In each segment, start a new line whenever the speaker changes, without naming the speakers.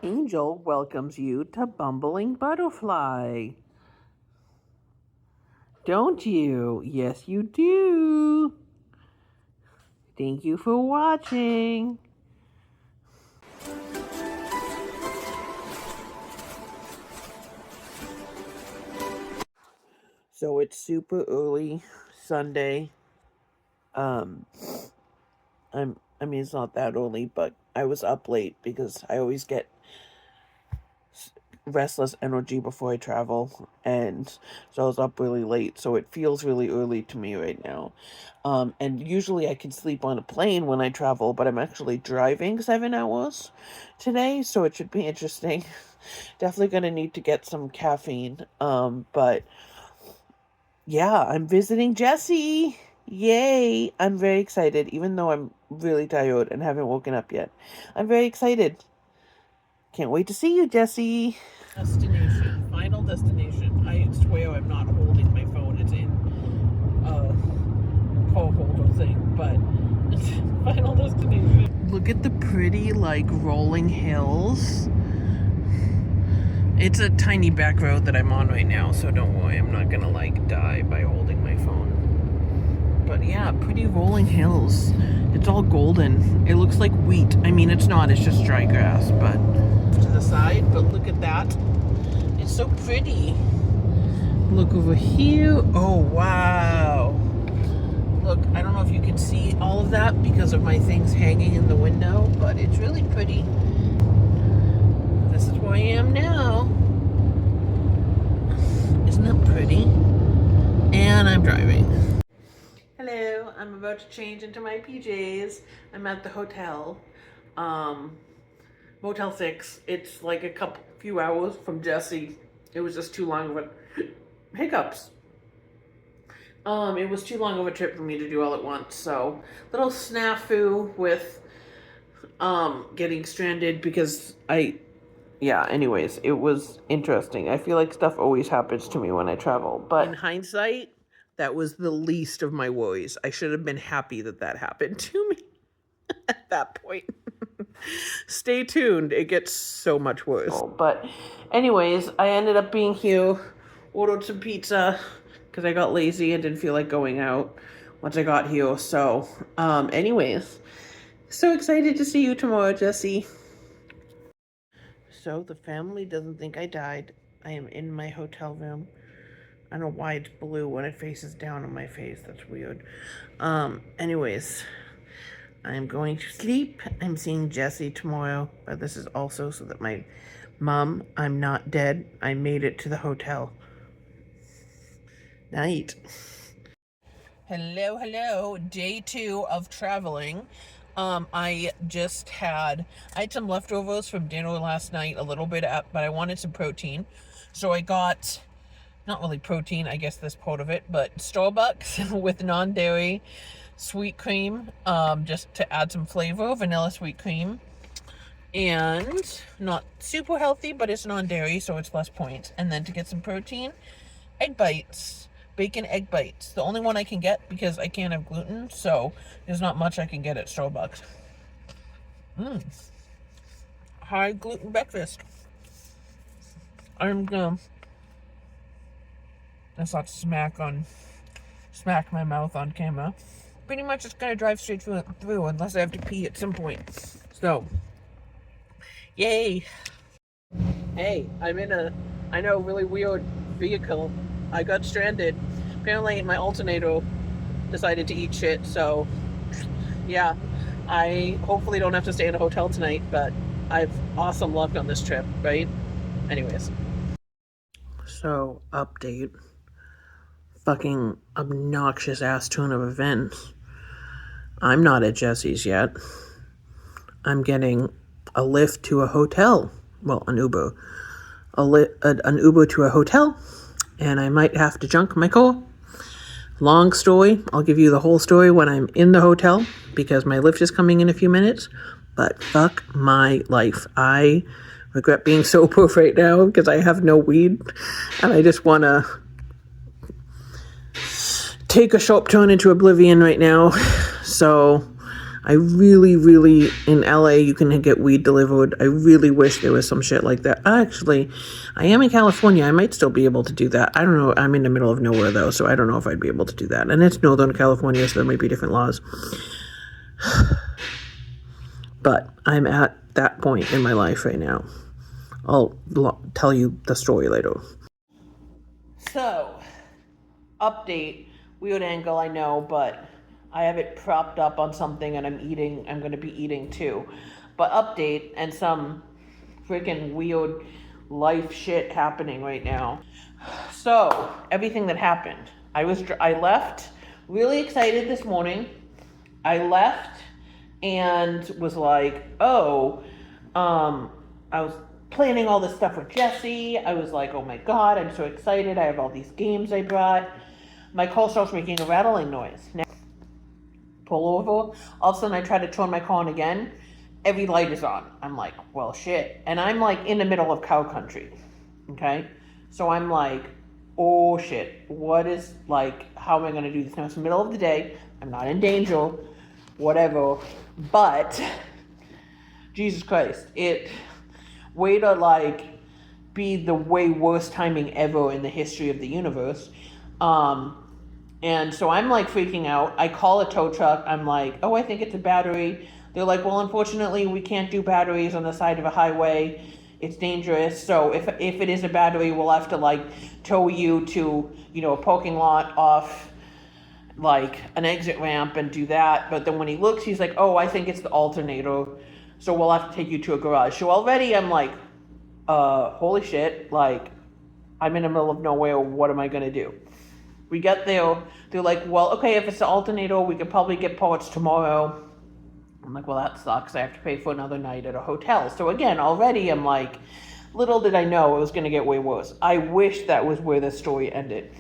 Angel welcomes you to Bumbling Butterfly. Don't you? Yes, you do. Thank you for watching. So it's super early Sunday. Um, I mean, it's not that early, but I was up late because I always get restless energy before I travel, and so I was up really late, so it feels really early to me right now. And usually I can sleep on a plane when I travel, but I'm actually driving 7 hours today, so it should be interesting. Definitely gonna need to get some caffeine. But yeah, I'm visiting Jessie. Yay! I'm very excited, even though I'm really tired and haven't woken up yet. I'm very excited. Can't wait to see you, Jessie. Destination. Final destination. I swear I'm not holding my phone. It's in a call holder thing, but it's final destination. Look at the pretty, like, rolling hills. It's a tiny back road that I'm on right now, so don't worry. I'm not gonna, like, die by holding my phone. But yeah, pretty rolling hills. It's all golden. It looks like wheat. I mean, it's not. It's just dry grass, but to the side. But look at that. It's so pretty. Look over here. Oh, wow. Look, I don't know if you can see all of that because of my things hanging in the window, but it's really pretty. This is where I am now. Isn't that pretty? And I'm driving. Hello, I'm about to change into my PJs. I'm at the hotel. Motel 6. It's like a few hours from Jessie. It was just too long of a hiccups. It was too long of a trip for me to do all at once. So little snafu with getting stranded because anyways, it was interesting. I feel like stuff always happens to me when I travel, but in hindsight, that was the least of my worries. I should have been happy that that happened to me at that point. Stay tuned. It gets so much worse. But anyways, I ended up being here, ordered some pizza because I got lazy and didn't feel like going out once I got here. So, anyways, so excited to see you tomorrow, Jessie. So the family doesn't think I died. I am in my hotel room. I don't know why it's blue when it faces down on my face. That's weird. Anyways, I'm going to sleep. I'm seeing Jessie tomorrow, but this is also so that my mom, I'm not dead. I made it to the hotel. Night. Hello. Day 2 of traveling. I had some leftovers from dinner last night, a little bit, but I wanted some protein. So I got, not really protein, I guess that's part of it, but Starbucks with non-dairy sweet cream, just to add some flavor, vanilla sweet cream. And not super healthy, but it's non-dairy, so it's less points. And then to get some protein, egg bites. Bacon egg bites. The only one I can get because I can't have gluten, so there's not much I can get at Starbucks. High gluten breakfast. I'm gonna let's not smack my mouth on camera. Pretty much it's gonna drive straight through unless I have to pee at some point. So yay. Hey, I'm in a really weird vehicle. I got stranded. Apparently my alternator decided to eat shit, so yeah. I hopefully don't have to stay in a hotel tonight, but I've awesome luck on this trip, right? Anyways. So, update. Fucking obnoxious ass turn of events. I'm not at Jessie's yet. I'm getting a lift to a hotel. Well, an Uber. An Uber to a hotel. And I might have to junk my car. Long story. I'll give you the whole story when I'm in the hotel because my lift is coming in a few minutes. But fuck my life. I regret being sober right now because I have no weed and I just want to take a sharp turn into oblivion right now. So I really, really, in LA, you can get weed delivered. I really wish there was some shit like that. Actually, I am in California. I might still be able to do that. I don't know. I'm in the middle of nowhere, though, so I don't know if I'd be able to do that. And it's Northern California, so there might be different laws. But I'm at that point in my life right now. I'll tell you the story later. So, update. Weird angle, I know, but I have it propped up on something and I'm going to be eating too. But update, and some freaking weird life shit happening right now. So, everything that happened. I left really excited this morning. I left and was like, I was planning all this stuff with Jesse. I was like, oh my God, I'm so excited. I have all these games I brought. My car starts making a rattling noise. Now, pull over. All of a sudden, I try to turn my car on again. Every light is on. I'm like, well, shit. And I'm like in the middle of cow country. Okay? So I'm like, oh shit. What is, like, how am I going to do this? Now it's the middle of the day. I'm not in danger. Whatever. But, Jesus Christ. Way to, like, be the way worst timing ever in the history of the universe. And so I'm like freaking out. I call a tow truck. I'm like, oh, I think it's a battery. They're like, well, unfortunately, we can't do batteries on the side of a highway. It's dangerous. So if it is a battery, we'll have to like tow you to, a parking lot off like an exit ramp and do that. But then when he looks, he's like, oh, I think it's the alternator. So we'll have to take you to a garage. So already I'm like, holy shit, like I'm in the middle of nowhere. What am I going to do? We get there, they're like, well, okay, if it's the alternator, we could probably get parts tomorrow. I'm like, well, that sucks. I have to pay for another night at a hotel. So again, already I'm like, little did I know it was going to get way worse. I wish that was where the story ended.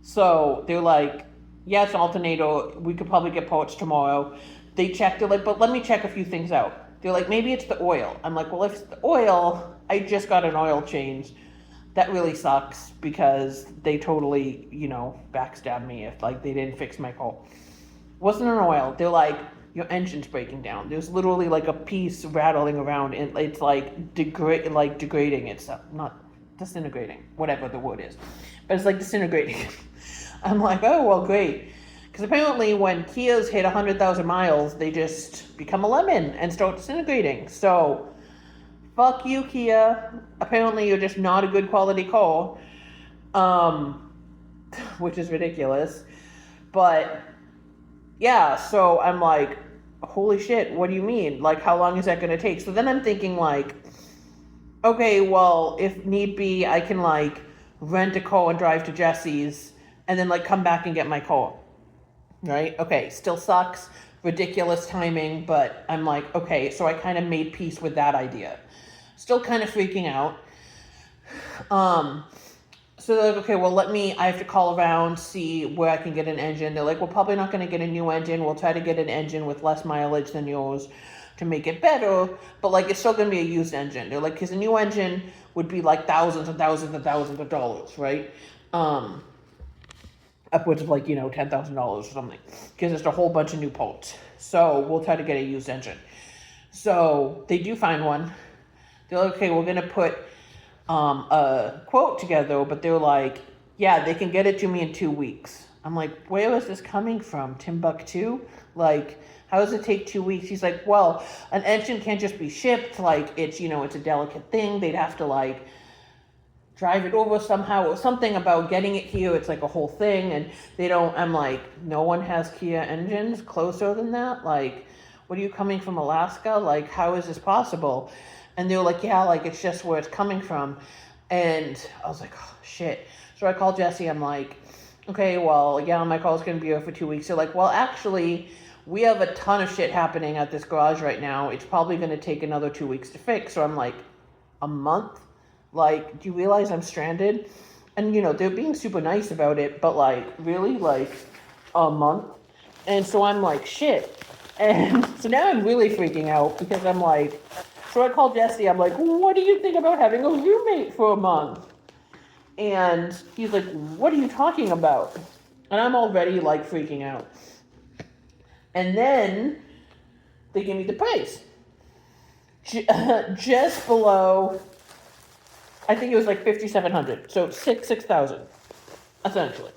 So they're like, yeah, it's an alternator. We could probably get parts tomorrow. They checked, they're like, but let me check a few things out. They're like, maybe it's the oil. I'm like, well, if it's the oil, I just got an oil change. That really sucks because they totally, backstabbed me if like they didn't fix my car. Wasn't an oil. They're like, your engine's breaking down. There's literally like a piece rattling around and it's like degrading. It's not disintegrating, whatever the word is, but it's like disintegrating. I'm like, oh, well, great. Because apparently when Kias hit 100,000 miles, they just become a lemon and start disintegrating. So, fuck you, Kia. Apparently you're just not a good quality car. Which is ridiculous. But, yeah, so I'm like, holy shit, what do you mean? Like, how long is that going to take? So then I'm thinking, like, okay, well, if need be, I can, like, rent a car and drive to Jesse's and then, like, come back and get my car. Right? Okay, still sucks. Ridiculous timing, but I'm like, okay, so I kind of made peace with that idea. Still kind of freaking out. So they're like, okay, well, I have to call around, see where I can get an engine. They're like, we're probably not going to get a new engine. We'll try to get an engine with less mileage than yours to make it better. But, like, it's still going to be a used engine. They're like, because a new engine would be, like, thousands and thousands and thousands of dollars, right? Upwards of, like, $10,000 or something. Because it's a whole bunch of new parts. So we'll try to get a used engine. So they do find one. They're like, okay, we're going to put a quote together, but they're like, yeah, they can get it to me in 2 weeks. I'm like, where is this coming from? Timbuktu? Like, how does it take 2 weeks? He's like, well, an engine can't just be shipped. Like, it's, it's a delicate thing. They'd have to, like, drive it over somehow or something about getting it here. It's like a whole thing. And I'm like, no one has Kia engines closer than that. Like, what are you coming from Alaska? Like, how is this possible? And they were like, yeah, like, it's just where it's coming from. And I was like, oh, shit. So I called Jesse. I'm like, okay, well, yeah, my car's going to be here for 2 weeks. They're like, well, actually, we have a ton of shit happening at this garage right now. It's probably going to take another 2 weeks to fix. So I'm like, a month? Like, do you realize I'm stranded? And, they're being super nice about it. But, like, really? Like, a month? And so I'm like, shit. And so now I'm really freaking out because I'm like... So I called Jesse. I'm like, what do you think about having a roommate for a month? And he's like, what are you talking about? And I'm already, like, freaking out. And then they give me the price. Just below, I think it was like 5,700. So 6,000, essentially.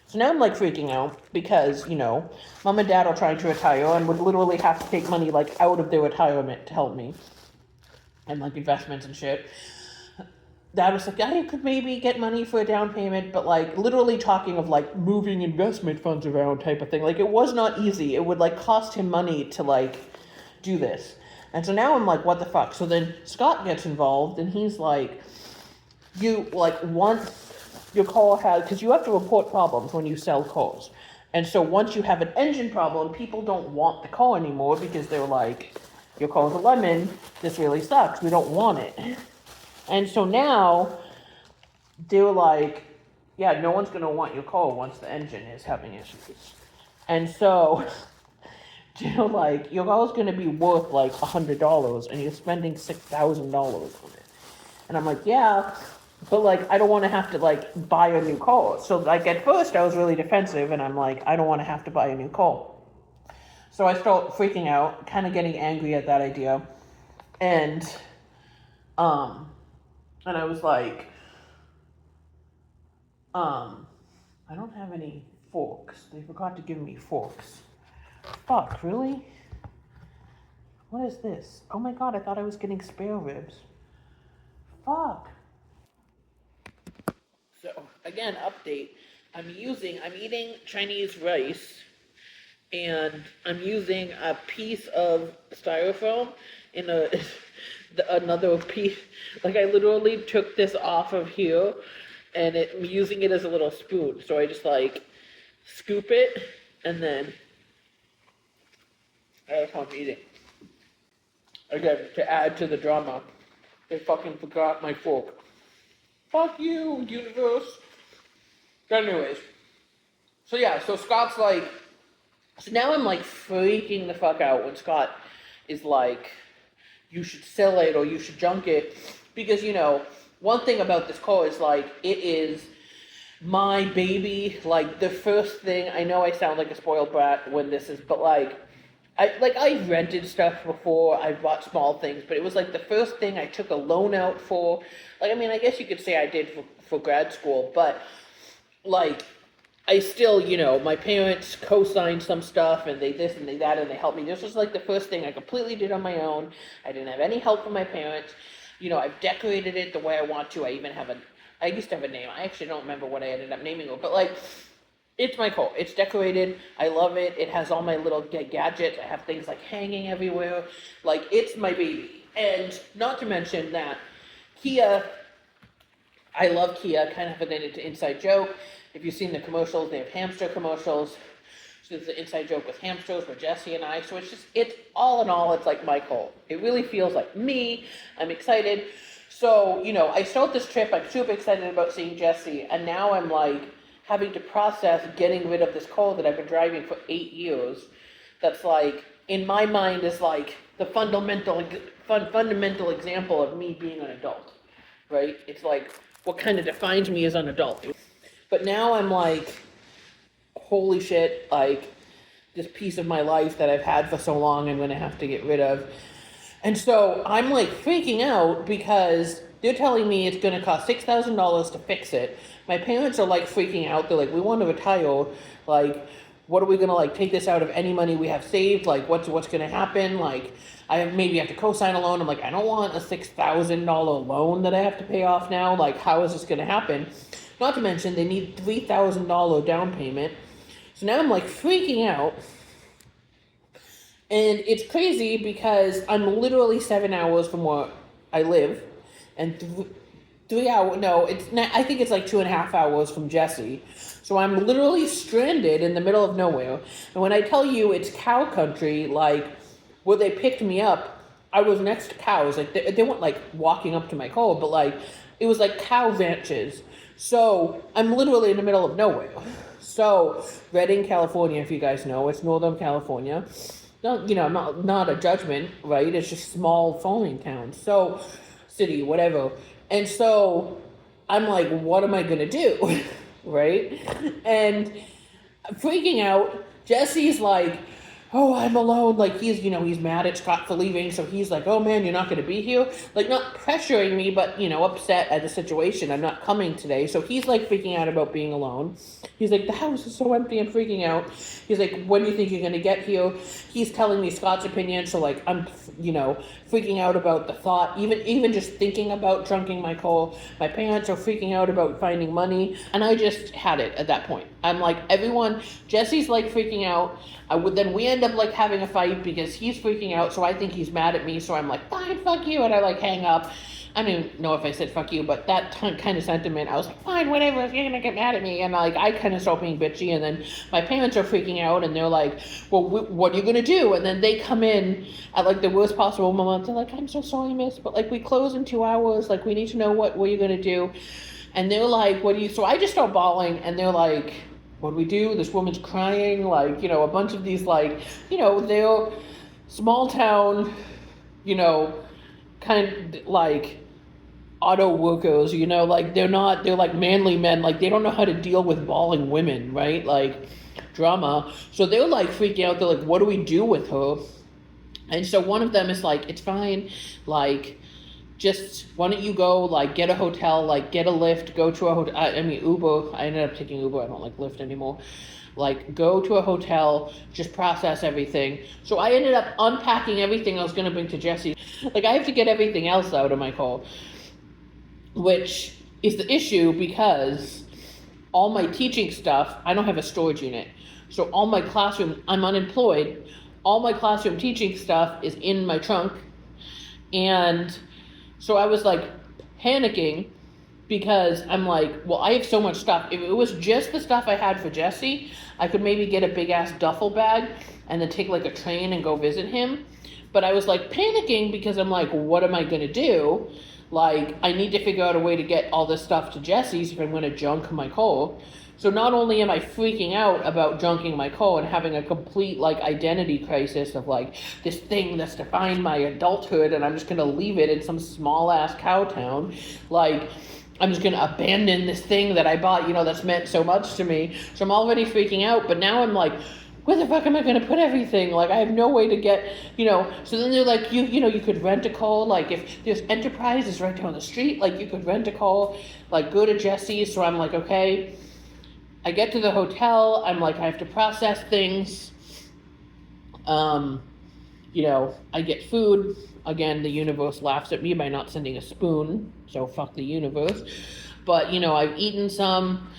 So now I'm like freaking out because, mom and dad are trying to retire and would literally have to take money like out of their retirement to help me. And like investments and shit. Dad was like, I could maybe get money for a down payment, but like literally talking of like moving investment funds around type of thing. Like it was not easy. It would like cost him money to like do this. And so now I'm like, what the fuck? So then Scott gets involved and he's like, once your car has, because you have to report problems when you sell cars. And so once you have an engine problem, people don't want the car anymore because they're like, your car's a lemon, this really sucks, we don't want it. And so now, they're like, yeah, no one's going to want your car once the engine is having issues. And so, they're like, your car's going to be worth like $100 and you're spending $6,000 on it. And I'm like, yeah, but like, I don't want to have to like buy a new car. So like at first I was really defensive and I'm like, I don't want to have to buy a new car. So I start freaking out, kind of getting angry at that idea. And I was like, I don't have any forks. They forgot to give me forks. Fuck, really? What is this? Oh my god, I thought I was getting spare ribs. Fuck. So, again, update. I'm eating Chinese rice, and I'm using a piece of styrofoam in another piece. Like, I literally took this off of here, and I'm using it as a little spoon. So I just, like, scoop it, and then that's how I'm eating. Again, to add to the drama, they fucking forgot my fork. Fuck you, universe. But anyways. So yeah, so Scott's like, so now I'm like freaking the fuck out when Scott is like, you should sell it or you should junk it. Because, one thing about this car is like, it is my baby. Like, the first thing, I know I sound like a spoiled brat when this is, but like, I rented stuff before, I bought small things, but it was like the first thing I took a loan out for. Like, I mean, I guess you could say I did for grad school, but like, I still, my parents co-signed some stuff, and they this and they that, and they helped me. This was like the first thing I completely did on my own. I didn't have any help from my parents. I've decorated it the way I want to. I used to have a name. I actually don't remember what I ended up naming it, but like, it's my car. It's decorated. I love it. It has all my little gadgets. I have things like hanging everywhere. Like, it's my baby. And not to mention that Kia, I love Kia, kind of an inside joke. If you've seen the commercials, they have hamster commercials. So there's an inside joke with hamsters with Jesse and I. So it's all in all, it's like my car. It really feels like me. I'm excited. So, I start this trip. I'm super excited about seeing Jesse. And now I'm like, having to process getting rid of this car that I've been driving for 8 years. That's like, in my mind, is like the fundamental example of me being an adult, right? It's like what kind of defines me as an adult. But now I'm like, holy shit, like this piece of my life that I've had for so long, I'm gonna have to get rid of. And so I'm like freaking out because they're telling me it's gonna cost $6,000 to fix it. My parents are like freaking out. They're like, we want to retire. Like, what are we gonna like take this out of any money we have saved? Like, what's gonna happen? Like, I maybe have to co-sign a loan. I'm like, I don't want a $6,000 loan that I have to pay off now. Like, how is this gonna happen? Not to mention they need $3,000 down payment. So now I'm like freaking out. And it's crazy because I'm literally 7 hours from where I live, and 3 hours, no, it's not, I think it's like 2.5 hours from Jesse. So I'm literally stranded in the middle of nowhere. And when I tell you it's cow country, like, where they picked me up, I was next to cows. Like, they weren't like walking up to my car, but like, it was like cow ranches. So I'm literally in the middle of nowhere. So Redding, California, if you guys know, it's Northern California. No, not a judgment, right? It's just small farming town. So, city, whatever. And so I'm like, what am I gonna do? Right? And I'm freaking out. Jesse's like oh, I'm alone. Like, he's mad at Scott for leaving. So he's like, oh man, you're not going to be here. Like, not pressuring me, but, upset at the situation. I'm not coming today. So he's like freaking out about being alone. He's like, the house is so empty. I'm freaking out. He's like, when do you think you're going to get here? He's telling me Scott's opinion. So like, I'm, freaking out about the thought, even just thinking about drunking my coal. My parents are freaking out about finding money. And I just had it at that point. I'm like, Jesse's like freaking out. Then we end up like having a fight because he's freaking out, so I think he's mad at me, so I'm like, fine, fuck you, and I like hang up. I don't even know if I said fuck you, but that kind of sentiment, I was like, fine, whatever, if you're gonna get mad at me, and like, I kind of start being bitchy, and then my parents are freaking out, and they're like, well, what are you gonna do? And then they come in at like the worst possible moment, they're like, I'm so sorry, miss, but like, we close in 2 hours, like, we need to know what you're gonna do, and they're like, so I just start bawling, and they're like, what do we do? This woman's crying, like, a bunch of these, like, they're small town, kind of like auto workers, like they're like manly men, like they don't know how to deal with bawling women, right? Like drama. So they're like freaking out. They're like, what do we do with her? And so one of them is like, it's fine, like, just, why don't you go, like, get a hotel, like, get a Lyft, go to a hotel, Uber, I ended up taking Uber, I don't like Lyft anymore, like, go to a hotel, just process everything. So I ended up unpacking everything I was going to bring to Jesse. Like, I have to get everything else out of my car, which is the issue because all my teaching stuff, I don't have a storage unit. So all my classroom, I'm unemployed, all my classroom teaching stuff is in my trunk, and so I was like panicking because I'm like, well, I have so much stuff. If it was just the stuff I had for Jesse, I could maybe get a big ass duffel bag and then take like a train and go visit him. But I was like panicking because I'm like, what am I going to do? Like, I need to figure out a way to get all this stuff to Jesse's if I'm going to junk my car. So not only am I freaking out about junking my car and having a complete like identity crisis of like this thing that's defined my adulthood and I'm just gonna leave it in some small ass cow town, like I'm just gonna abandon this thing that I bought, that's meant so much to me. So I'm already freaking out, but now I'm like, where the fuck am I gonna put everything? Like, I have no way to get, so then they're like, you could rent a car, like if there's Enterprise right down the street, like you could rent a car, like go to Jesse's. So I'm like, okay. I get to the hotel, I'm like, I have to process things. I get food. Again, the universe laughs at me by not sending a spoon, so fuck the universe. But, I've eaten some.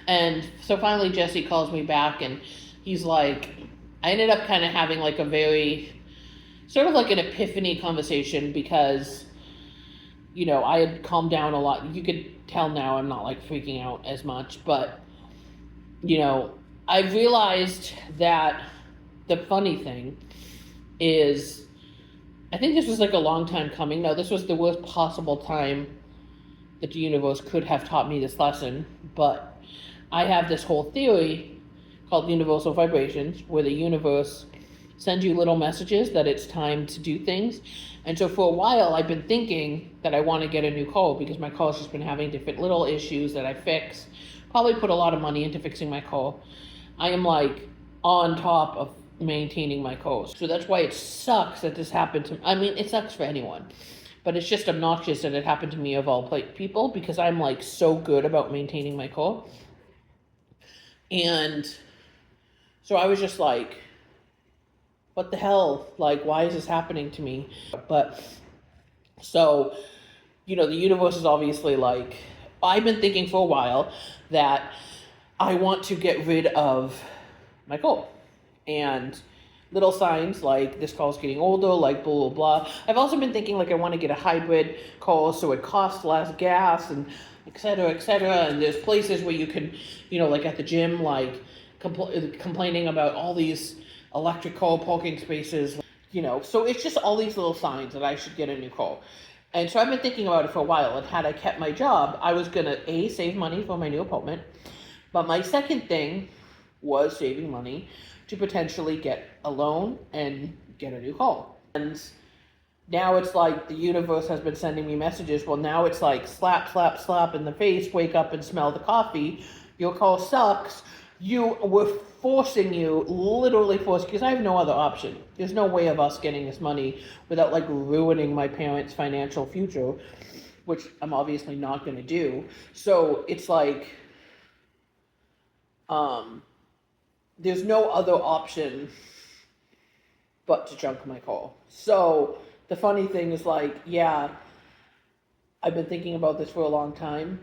And so finally Jesse calls me back and he's like, I ended up kind of having like a very, sort of like an epiphany conversation because, I had calmed down a lot. You could tell now I'm not like freaking out as much, but I realized that the funny thing is, I think this was like a long time coming. Now, this was the worst possible time that the universe could have taught me this lesson, but I have this whole theory called universal vibrations, where the universe sends you little messages that it's time to do things. And so for a while, I've been thinking that I want to get a new car because my car's just been having different little issues that I fix. Probably put a lot of money into fixing my car. I am like on top of maintaining my car. So that's why it sucks that this happened to me. I mean, it sucks for anyone, but it's just obnoxious that it happened to me of all people because I'm like so good about maintaining my car. And so I was just like, what the hell? Like, why is this happening to me? But so, the universe is obviously like, I've been thinking for a while that I want to get rid of my car. And little signs like this car's getting older, like blah, blah, blah. I've also been thinking like I want to get a hybrid car so it costs less gas and et cetera, et cetera. And there's places where you can, like at the gym, like complaining about all these electric car parking spaces, so it's just all these little signs that I should get a new car. And so I've been thinking about it for a while, and had I kept my job, I was gonna save money for my new apartment, but my second thing was saving money to potentially get a loan and get a new car. And now it's like the universe has been sending me messages. Well, now it's like slap, slap, slap in the face, wake up and smell the coffee. Your car sucks. we're forcing you, literally forcing, because I have no other option. There's no way of us getting this money without like ruining my parents' financial future, which I'm obviously not going to do. So it's like, there's no other option but to junk my car. So the funny thing is like, yeah, I've been thinking about this for a long time,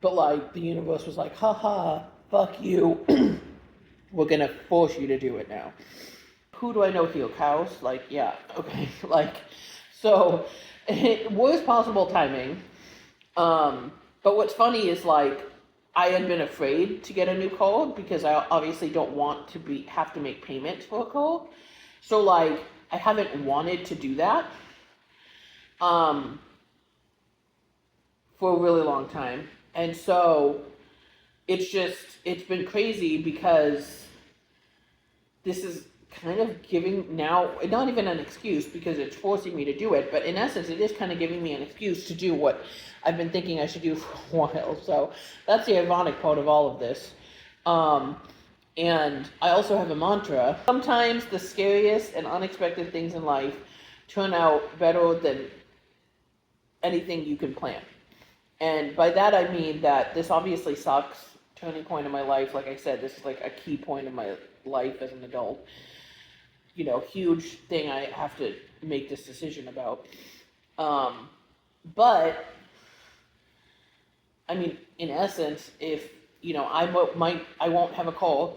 but like the universe was like, haha, fuck you. We're gonna force you to do it now. Who do I know here? Cows? Like, yeah, okay. Like, so, worst possible timing. But what's funny is like, I had been afraid to get a new car because I obviously don't want to have to make payments for a car. So like, I haven't wanted to do that. For a really long time. And so it's been crazy because this is kind of giving now, not even an excuse because it's forcing me to do it, but in essence, it is kind of giving me an excuse to do what I've been thinking I should do for a while. So that's the ironic part of all of this. And I also have a mantra. Sometimes the scariest and unexpected things in life turn out better than anything you can plan. And by that I mean that this obviously sucks. Turning point in my life, like I said, this is like a key point in my life as an adult. You know, huge thing I have to make this decision about. But I mean, in essence, if you know, I won't have a car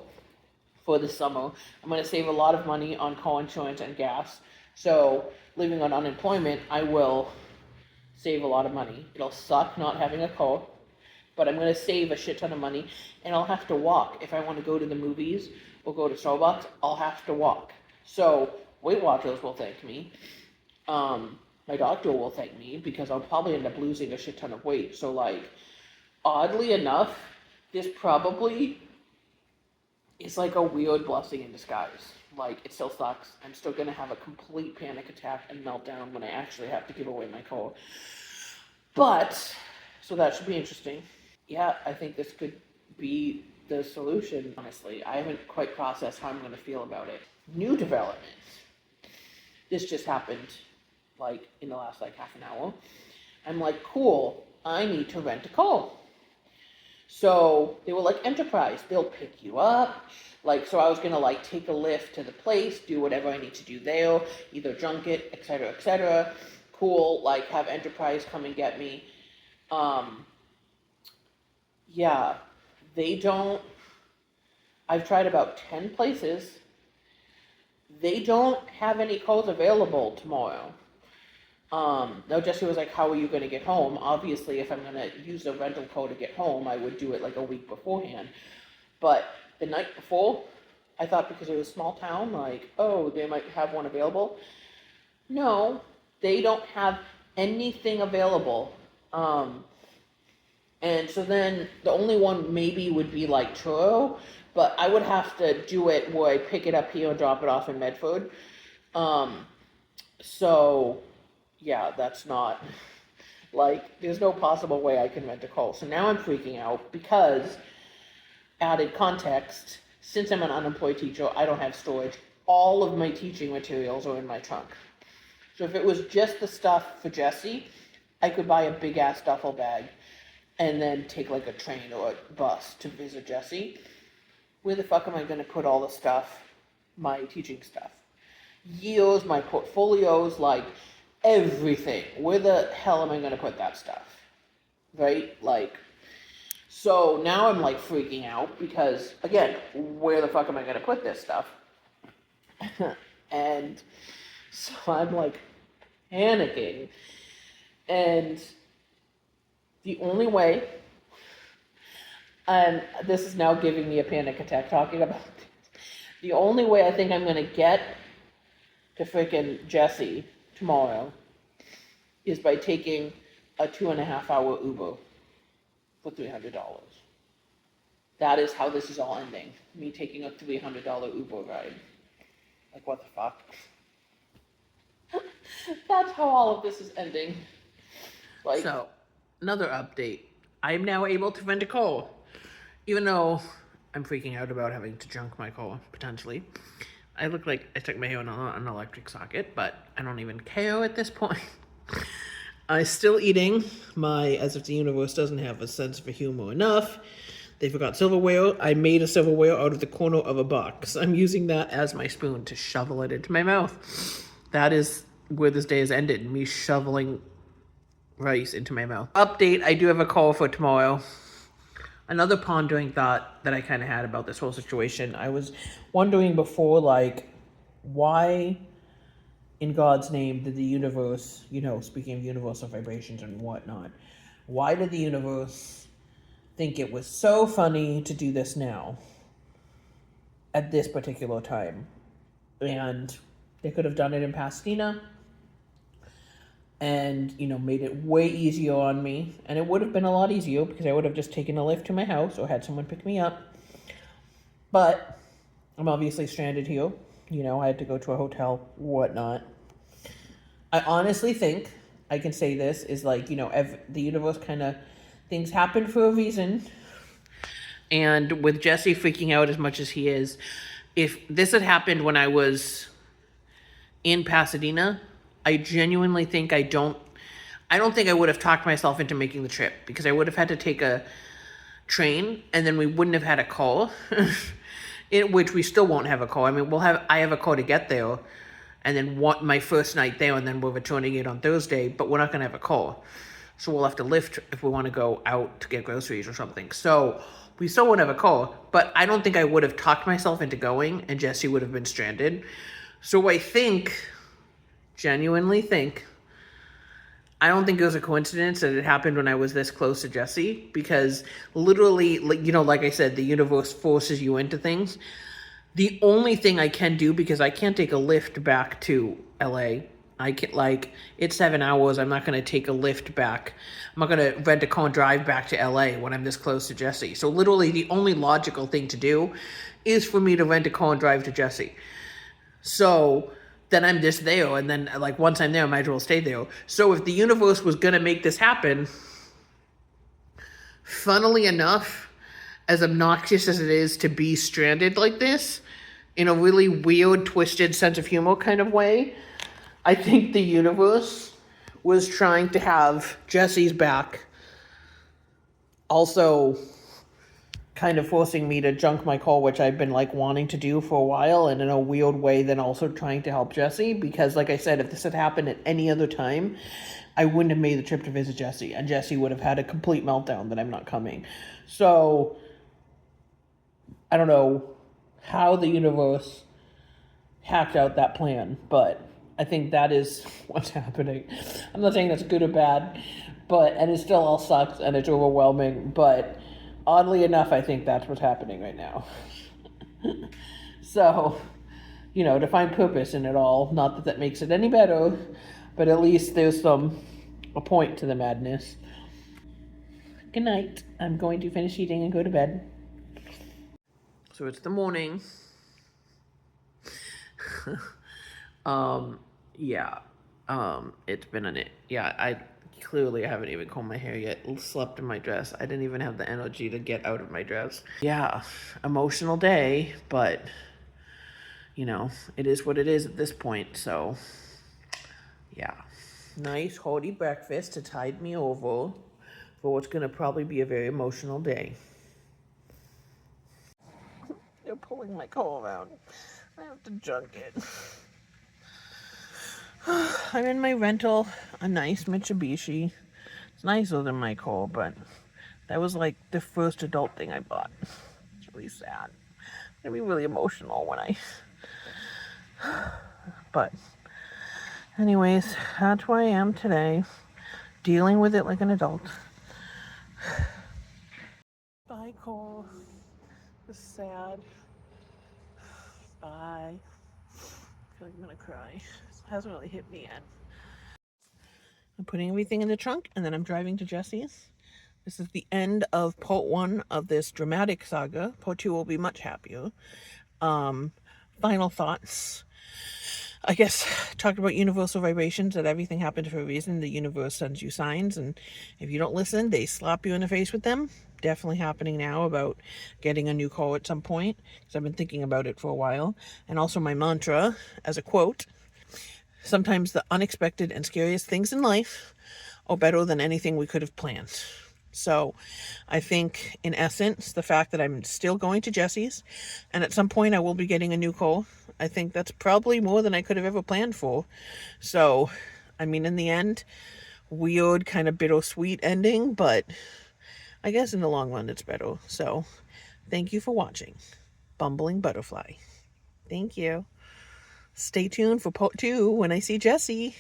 for the summer. I'm going to save a lot of money on car insurance and gas. So living on unemployment, I will save a lot of money. It'll suck not having a car, but I'm going to save a shit ton of money, and I'll have to walk. If I want to go to the movies or go to Starbucks, I'll have to walk. So Weight Watchers will thank me. My doctor will thank me because I'll probably end up losing a shit ton of weight. So like, oddly enough, this probably is like a weird blessing in disguise. Like, it still sucks. I'm still going to have a complete panic attack and meltdown when I actually have to give away my car. But, so that should be interesting. Yeah, I think this could be the solution, honestly. I haven't quite processed how I'm going to feel about it. New developments. This just happened, like, in the last, like, half an hour. I'm like, cool, I need to rent a car. So they were like, Enterprise, they'll pick you up. Like, so I was gonna like take a lift to the place, do whatever I need to do there, either junk it, etc., etc. Cool, like have Enterprise come and get me. Yeah, they don't. I've tried about 10 places. They don't have any cars available tomorrow. No, Jesse was like, how are you going to get home? Obviously, if I'm going to use a rental car to get home, I would do it like a week beforehand. But the night before, I thought because it was a small town, like, oh, they might have one available. No, they don't have anything available. And so then the only one maybe would be like Truro, but I would have to do it where I pick it up here and drop it off in Medford. So yeah, that's not, like, there's no possible way I can rent a car. So now I'm freaking out because, added context, since I'm an unemployed teacher, I don't have storage. All of my teaching materials are in my trunk. So if it was just the stuff for Jesse, I could buy a big ass duffel bag and then take like a train or a bus to visit Jesse. Where the fuck am I going to put all the stuff, my teaching stuff? Years, my portfolios, like, everything. Where the hell am I going to put that stuff? Right? Like, so now I'm like freaking out because, again, where the fuck am I going to put this stuff? And so I'm like panicking. And the only way, and this is now giving me a panic attack talking about this, the only way I think I'm going to get to freaking Jesse tomorrow is by taking a 2.5 hour Uber for $300. That is how this is all ending. Me taking a $300 Uber ride. Like, what the fuck? That's how all of this is ending. Like, so, another update. I am now able to rent a car. Even though I'm freaking out about having to junk my car, potentially. I look like I stuck my hair on an electric socket, but I don't even care at this point. I'm still eating my As If the Universe Doesn't Have a Sense of Humor Enough. They forgot silverware. I made a silverware out of the corner of a box. I'm using that as my spoon to shovel it into my mouth. That is where this day has ended, me shoveling rice into my mouth. Update, I do have a call for tomorrow. Another pondering thought that I kind of had about this whole situation. I was wondering before, like, why in God's name did the universe, you know, speaking of universal vibrations and whatnot, why did the universe think it was so funny to do this now at this particular time? And they could have done it in Pasadena and, you know, made it way easier on me. And it would have been a lot easier because I would have just taken a lift to my house or had someone pick me up. But I'm obviously stranded here. You know, I had to go to a hotel, whatnot. I honestly think, I can say this, is like, you know, the universe kind of, things happen for a reason. And with Jesse freaking out as much as he is, if this had happened when I was in Pasadena, I genuinely think I don't think I would have talked myself into making the trip, because I would have had to take a train and then we wouldn't have had a call, in which we still won't have a call. I mean, I have a call to get there and then my first night there, and then we're returning it on Thursday, but we're not going to have a call. So we'll have to lift if we want to go out to get groceries or something. So we still won't have a call, but I don't think I would have talked myself into going and Jesse would have been stranded. So I genuinely think, I don't think it was a coincidence that it happened when I was this close to Jesse, because literally, you know, like I said, the universe forces you into things. The only thing I can do, because I can't take a lift back to LA, I can, like, it's 7 hours, I'm not going to take a lift back. I'm not going to rent a car and drive back to LA when I'm this close to Jesse. So literally the only logical thing to do is for me to rent a car and drive to Jesse. So then I'm just there, and then, like, once I'm there, I might as well stay there. So if the universe was going to make this happen, funnily enough, as obnoxious as it is to be stranded like this, in a really weird, twisted sense of humor kind of way, I think the universe was trying to have Jesse's back, also kind of forcing me to junk my call, which I've been, like, wanting to do for a while, and in a weird way then also trying to help Jesse, because, like I said, if this had happened at any other time, I wouldn't have made the trip to visit Jesse, and Jesse would have had a complete meltdown that I'm not coming. So I don't know how the universe hacked out that plan, but I think that is what's happening. I'm not saying that's good or bad, and it still all sucks and it's overwhelming, but oddly enough, I think that's what's happening right now. So, you know, to find purpose in it all, not that that makes it any better, but at least there's a point to the madness. Good night. I'm going to finish eating and go to bed. So it's the morning. It's been I haven't even combed my hair yet, slept in my dress. I didn't even have the energy to get out of my dress. Yeah, emotional day, but, you know, it is what it is at this point, so, yeah. Nice, hearty breakfast to tide me over for what's gonna probably be a very emotional day. They're pulling my car around. I have to junk it. I'm in my rental, a nice Mitsubishi. It's nicer than my car, but that was like the first adult thing I bought. It's really sad. It's gonna be really emotional when but anyways, that's where I am today, dealing with it like an adult. Bye, Cole. It's sad. Bye. I feel like I'm gonna cry. It hasn't really hit me yet. I'm putting everything in the trunk, and then I'm driving to Jesse's. This is the end of part 1 of this dramatic saga. Part 2 will be much happier. Final thoughts. I guess, talked about universal vibrations, that everything happens for a reason. The universe sends you signs, and if you don't listen, they slap you in the face with them. Definitely happening now about getting a new car at some point, because I've been thinking about it for a while. And also my mantra, as a quote, sometimes the unexpected and scariest things in life are better than anything we could have planned. So I think, in essence, the fact that I'm still going to Jesse's, and at some point I will be getting a new car, I think that's probably more than I could have ever planned for. So, I mean, in the end, weird, kind of bittersweet ending, but I guess in the long run it's better. So, thank you for watching Bumbling Butterfly. Thank you. Stay tuned for part 2 when I see Jesse.